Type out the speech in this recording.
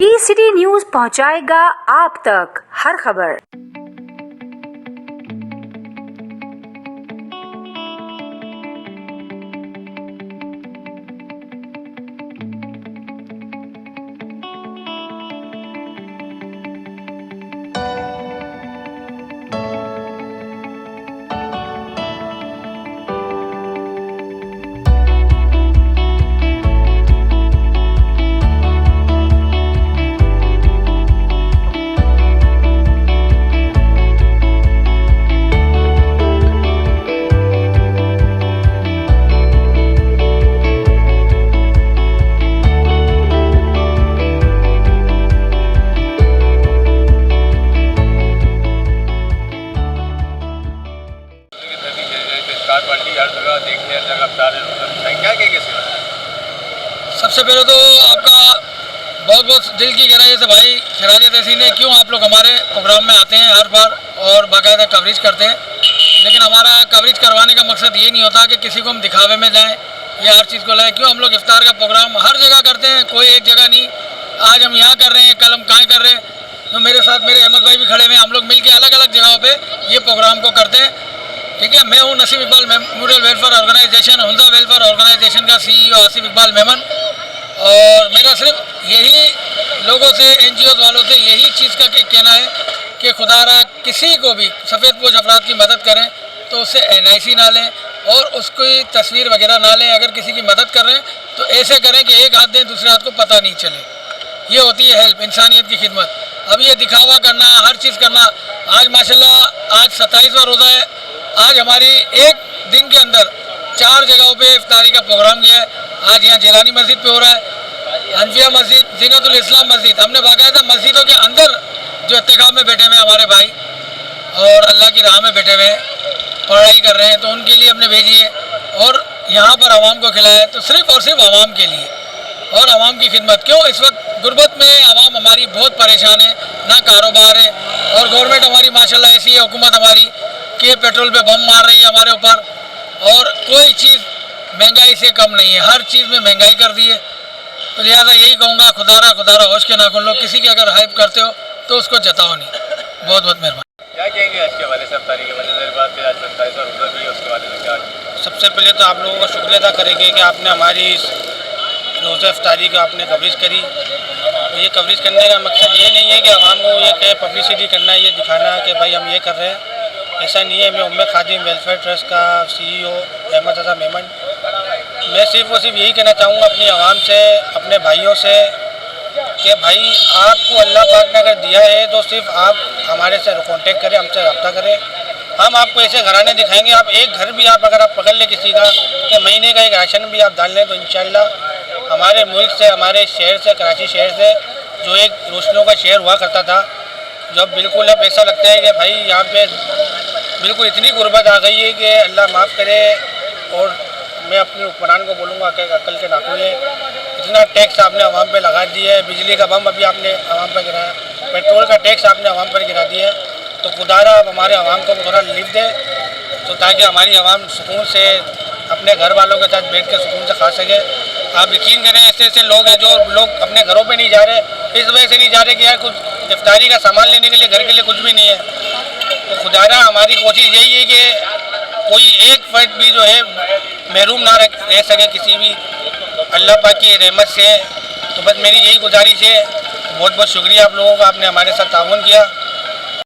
ई-सिटी news पहुंचाएगा आप तक हर खबर। सबसे पहले तो आपका बहुत बहुत दिल की गहराई से भाई सिराज तहसीन ने क्यों आप लोग हमारे प्रोग्राम में आते हैं हर बार और बाकायदा कवरेज करते हैं। लेकिन हमारा कवरेज करवाने का मकसद ये नहीं होता कि किसी को हम दिखावे में जाएं या हर चीज़ को लाएं। क्यों हम लोग इफ्तार का प्रोग्राम हर जगह करते हैं, कोई एक जगह नहीं। आज हम यहाँ कर रहे हैं, कल हम कहाँ कर रहे हैं। तो मेरे साथ मेरे अहमद भाई भी खड़े हुए हैं, हम लोग मिल के अलग अलग जगहों पर ये प्रोग्राम को करते हैं। ठीक है, मैं हूँ Naseeb Iqbal Memorial Welfare Organisation Hunza Welfare Organisation का CEO आसिफ इकबाल मेमन। और मेरा सिर्फ यही लोगों से NGOs वालों से यही चीज़ का कहना है कि खुदारा किसी को भी सफ़ेद पोश अफराद की मदद करें तो उससे NIC ना लें और उसकी तस्वीर वगैरह ना लें। अगर किसी की मदद कर रहे हैं तो ऐसे करें कि एक हाथ दें दूसरे हाथ को पता नहीं चले। ये होती है हेल्प, इंसानियत की खिदमत। अब ये दिखावा करना, हर चीज़ करना। आज माशाल्लाह आज 27वां रोज़ा है। आज हमारी एक दिन के अंदर 4 जगहों पे इफ्तारी का प्रोग्राम किया है। आज यहाँ जिलानी मस्जिद पे हो रहा है, हनफिया मस्जिद, ज़ीनतुल इस्लाम मस्जिद। हमने बाकायदा मस्जिदों के अंदर जो इत्तेकाफ में बैठे हुए हमारे भाई और अल्लाह की राह में बैठे हुए पढ़ाई कर रहे हैं तो उनके लिए हमने भेजी है। और यहाँ पर आवाम को खिलाया है तो सिर्फ़ और सिर्फ आवाम के लिए और आवाम की खिदमत। क्यों इस वक्त गुर्बत में आवाम हमारी बहुत परेशान है, ना कारोबार है और गवर्नमेंट हमारी माशाल्लाह ऐसी है, हुकूमत हमारी कि पेट्रोल पे बम मार रही है हमारे ऊपर और कोई चीज़ महंगाई से कम नहीं है, हर चीज़ में महंगाई कर दी है। तो लिहाजा यही कहूँगा, खुदारा होश के नाखून लो, किसी की अगर हेल्प करते हो तो उसको जताओ नहीं। बहुत बहुत मेहरबानी। क्या कहेंगे आज के वाले सब तारीख के वजह से बात आज 27वां रोज़ा भी है, उसके वाले से क्या? सबसे पहले तो आप लोगों का शुक्रिया अदा करेंगे कि आपने हमारी इस रोज़ा इफ्तारी का आपने कवरेज करी। ये कवरेज करने का मकसद ये नहीं है कि आवाम को ये कहे पब्लिसिटी करना, ये दिखाना कि भाई हम ये कर रहे हैं, ऐसा नहीं है। मैं उम्मे खादिम वेलफेयर ट्रस्ट का CEO अहमद रज़ा मेमन। मैं सिर्फ और सिर्फ यही कहना चाहूँगा अपनी आवाम से, अपने भाइयों से कि भाई आपको अल्लाह पाक ने अगर दिया है तो सिर्फ आप हमारे से कांटेक्ट करें, हमसे रब्ता करें। हम आपको ऐसे घराने दिखाएंगे। आप एक घर भी आप अगर आप पकड़ लें किसी का कि महीने का एक राशन भी आप डाल लें तो इंशाल्लाह हमारे मुल्क से, हमारे शहर से, कराची शहर से जो एक रोशनियों का शहर हुआ करता था, जब बिल्कुल अब ऐसा लगता है कि भाई यहाँ पे बिल्कुल इतनी गुर्बत आ गई है कि अल्लाह माफ़ करे। और मैं अपने हुक्मरान को बोलूँगा कि अकल के नाखून है, इतना टैक्स आपने आवाम पे लगा दिया है, बिजली का बम अभी आपने आवाम पर गिराया, पेट्रोल का टैक्स आपने आवाम पर गिरा दिया है। तो खुदारा अब हमारे आवाम को थोड़ा रिलीफ दे तो ताकि हमारी आवाम सुकून से अपने घर वालों के साथ बैठ के सुकून से खा सके। आप यकीन करें ऐसे ऐसे लोग हैं जो लोग अपने घरों पे नहीं जा रहे, इस वजह से नहीं जा रहे कि यार कुछ इफ्तारी का सामान लेने के लिए घर के लिए कुछ भी नहीं है। तो खुदारा हमारी कोशिश यही है कि कोई एक फर्द भी जो है महरूम ना रह सके किसी भी अल्लाह पाक की रहमत से। तो बस मेरी यही गुजारिश है। बहुत बहुत शुक्रिया आप लोगों का, आपने हमारे साथ ताउन किया।